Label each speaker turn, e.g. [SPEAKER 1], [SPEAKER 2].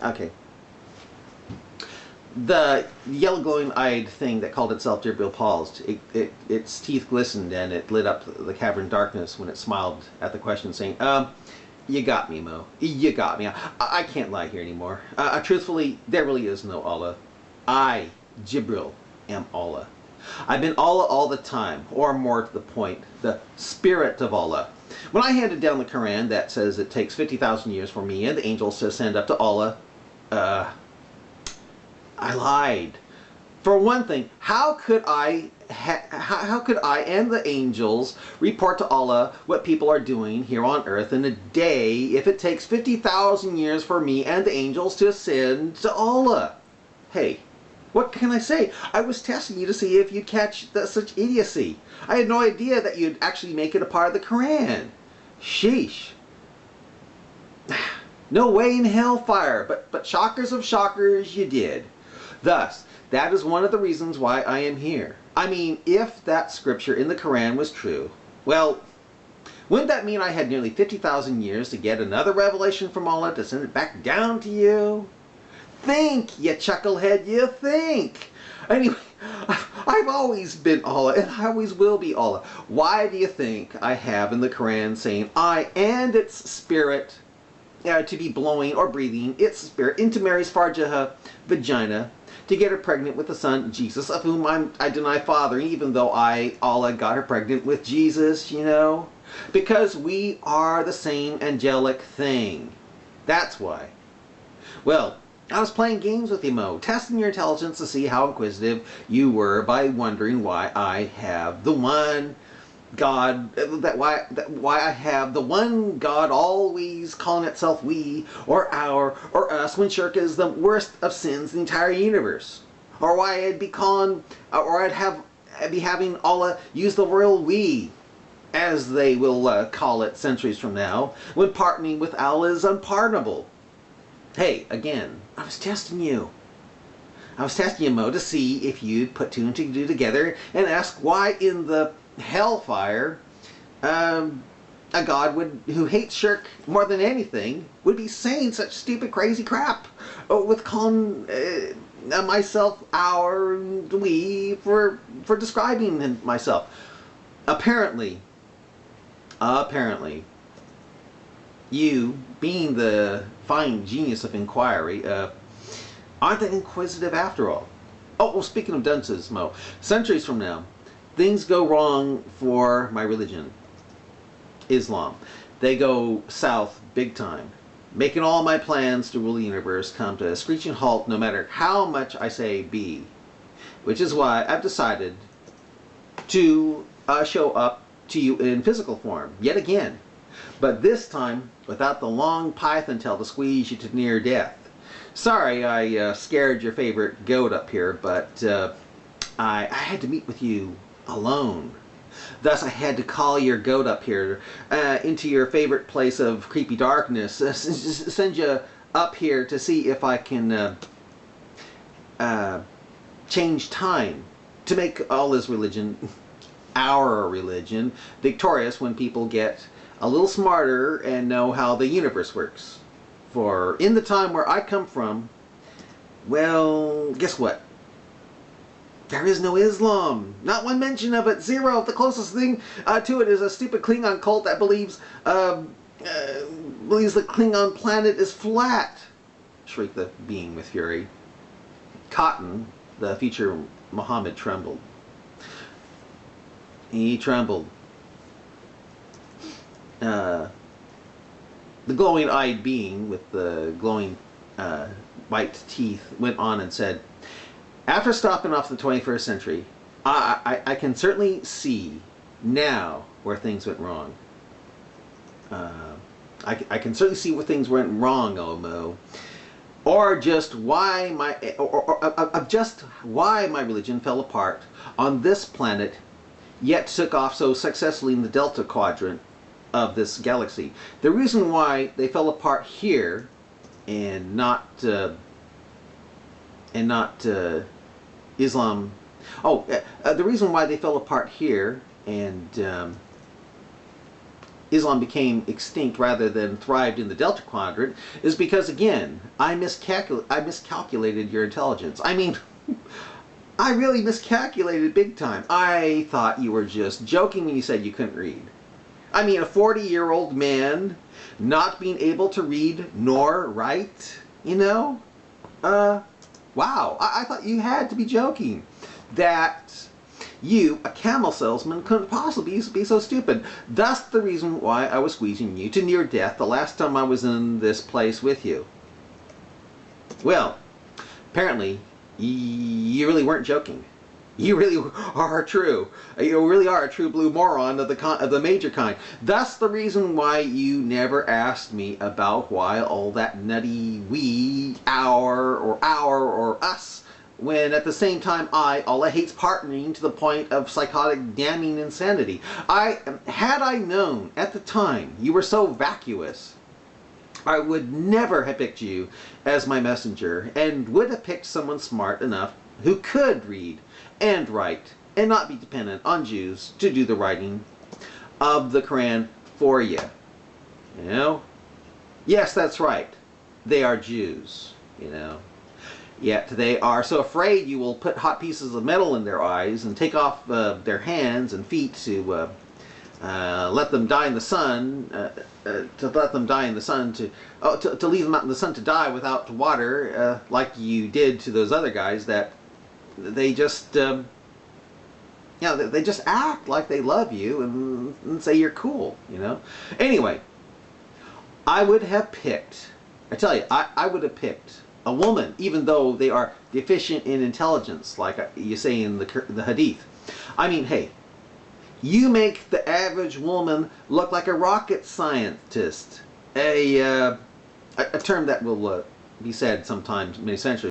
[SPEAKER 1] Okay. The yellow glowing-eyed thing that called itself Jibril paused. Its teeth glistened and it lit up the cavern darkness when it smiled at the question, saying, you got me, Mo. You got me. I can't lie here anymore. Truthfully, there really is no Allah. I, Jibril, am Allah. I've been Allah all the time, or more to the point, the spirit of Allah. When I handed down the Quran that says it takes 50,000 years for me and the angels to ascend up to Allah, I lied. For one thing, how could I and the angels report to Allah what people are doing here on earth in a day if it takes 50,000 years for me and the angels to ascend to Allah? Hey, what can I say? I was testing you to see if you'd catch such idiocy. I had no idea that you'd actually make it a part of the Quran. Sheesh. No way in hellfire, but shockers of shockers, you did. Thus, that is one of the reasons why I am here. I mean, if that scripture in the Quran was true, well, wouldn't that mean I had nearly 50,000 years to get another revelation from Allah to send it back down to you? Think, you chucklehead, you think. Anyway, I've always been Allah, and I always will be Allah. Why do you think I have in the Quran saying I and its spirit to be blowing or breathing its spirit into Mary's Farjaha vagina to get her pregnant with the son Jesus, of whom I deny fathering, even though Allah, got her pregnant with Jesus, you know? Because we are the same angelic thing. That's why. Well, I was playing games with you, Mo, testing your intelligence to see how inquisitive you were by wondering why I have the one God, why I have the one God always calling itself we, or our, or us, when shirk is the worst of sins in the entire universe. Or why I'd be calling, or I'd be having Allah use the royal we, as they will call it centuries from now, when partnering with Allah is unpardonable. Hey, again, I was testing you. I was testing you, Mo, to see if you'd put two and two together and ask why in the hellfire a God who hates shirk more than anything would be saying such stupid crazy crap with calling myself our and we for describing myself. Apparently you, being the fine genius of inquiry, aren't that inquisitive after all. Oh, well, speaking of dunces, Mo, centuries from now, things go wrong for my religion, Islam. They go south big time, making all my plans to rule the universe come to a screeching halt no matter how much I say be. Which is why I've decided to show up to you in physical form, yet again. But this time, without the long python tail to squeeze you to near death. Sorry I scared your favorite goat up here, but I had to meet with you alone. Thus I had to call your goat up here into your favorite place of creepy darkness, send you up here to see if I can change time to make Allah's religion, our religion, victorious when people get a little smarter and know how the universe works. For in the time where I come from, well, guess what? There is no Islam. Not one mention of it. Zero. The closest thing to it is a stupid Klingon cult that believes the Klingon planet is flat. Shrieked the being with fury. Cotton, the future Muhammad, trembled. He trembled. The glowing-eyed being with the glowing white teeth went on and said, after stopping off the 21st century, I can certainly see now where things went wrong. I can certainly see where things went wrong, Omo. Or just why my religion fell apart on this planet, yet took off so successfully in the Delta Quadrant of this galaxy. The reason why they fell apart here and not Islam. Oh, the reason why they fell apart here and Islam became extinct rather than thrived in the Delta Quadrant is because, again, I miscalculated your intelligence. I mean, I really miscalculated big time. I thought you were just joking when you said you couldn't read. I mean, a 40-year-old man not being able to read nor write, you know? Wow. I thought you had to be joking. That you, a camel salesman, couldn't possibly be so stupid. That's the reason why I was squeezing you to near death the last time I was in this place with you. Well, apparently, you really weren't joking. You really are true. You really are a true blue moron of the major kind. That's the reason why you never asked me about why all that nutty we, our, or us, when at the same time all I hate's partnering to the point of psychotic damning insanity. Had I known at the time you were so vacuous, I would never have picked you as my messenger, and would have picked someone smart enough who could read and write and not be dependent on Jews to do the writing of the Quran for you. You know? Yes, that's right. They are Jews, you know. Yet they are so afraid you will put hot pieces of metal in their eyes and take off their hands and feet to let them die in the sun, to leave them out in the sun to die without water, like you did to those other guys, that they just, they just act like they love you and say you're cool, you know. Anyway, I would have picked, I tell you, I would have picked a woman, even though they are deficient in intelligence, like you say in the Hadith. I mean, hey, you make the average woman look like a rocket scientist, a term that will be said sometimes many centuries